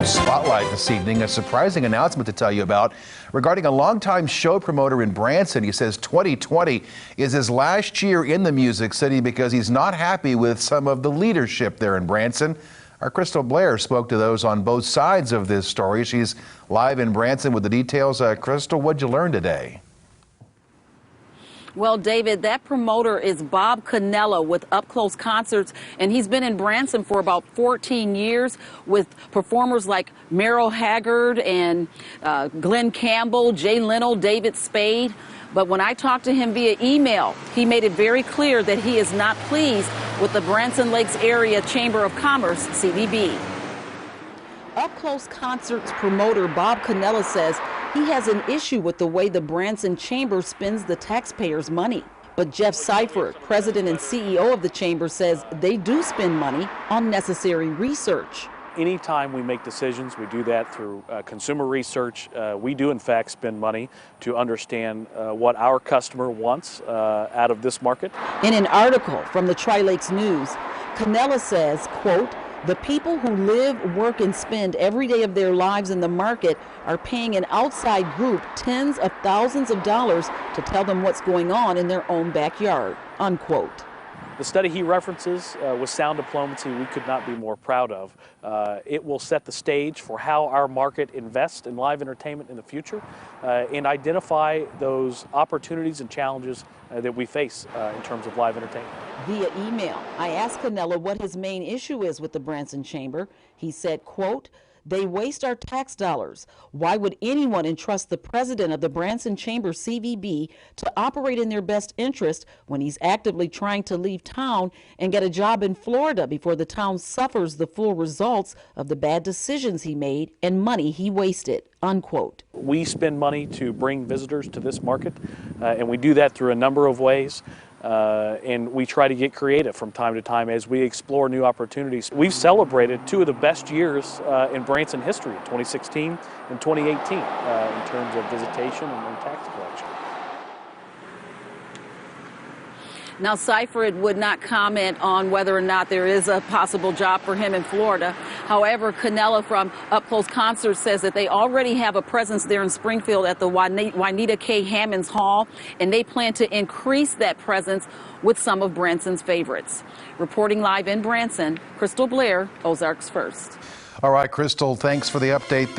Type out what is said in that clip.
Spotlight this evening. A surprising announcement to tell you about regarding a longtime show promoter in Branson. He says 2020 is his last year in the Music City because he's not happy with some of the leadership there in Branson. Our Crystal Blair spoke to those on both sides of this story. She's live in Branson with the details. Crystal, what'd you learn today? Well, David, that promoter is Bob Cannella with Up Close Concerts, and he's been in Branson for about 14 years with performers like Merrill Haggard and Glenn Campbell, Jay Leno, David Spade. But when I talked to him via email, he made it very clear that he is not pleased with the Branson Lakes Area Chamber of Commerce, CVB. Up Close Concerts promoter Bob Cannella says he has an issue with the way the Branson Chamber spends the taxpayers' money. But Jeff Seifert, president and CEO of the Chamber, says they do spend money on necessary research. Anytime we make decisions, we do that through consumer research. We do, in fact, spend money to understand what our customer wants out of this market. In an article from the Tri-Lakes News, Cannella says, quote, "The people who live, work, and spend every day of their lives in the market are paying an outside group tens of thousands of dollars to tell them what's going on in their own backyard," unquote. The study he references with sound diplomacy we could not be more proud of. It will set the stage for how our market invests in live entertainment in the future and identify those opportunities and challenges that we face in terms of live entertainment. Via email, I asked Cannella what his main issue is with the Branson Chamber. He said, quote, "They waste our tax dollars. Why would anyone entrust the president of the Branson Chamber CVB to operate in their best interest when he's actively trying to leave town and get a job in Florida before the town suffers the full results of the bad decisions he made and money he wasted," unquote. We spend money to bring visitors to this market, and we do that through a number of ways. And we try to get creative from time to time as we explore new opportunities. We've celebrated two of the best years in Branson history, 2016 and 2018, in terms of visitation and tax collection. Now, Seifert would not comment on whether or not there is a possible job for him in Florida. However, Cannella from Up Close Concerts says that they already have a presence there in Springfield at the Juanita K. Hammonds Hall, and they plan to increase that presence with some of Branson's favorites. Reporting live in Branson, Crystal Blair, Ozarks First. All right, Crystal, thanks for the update.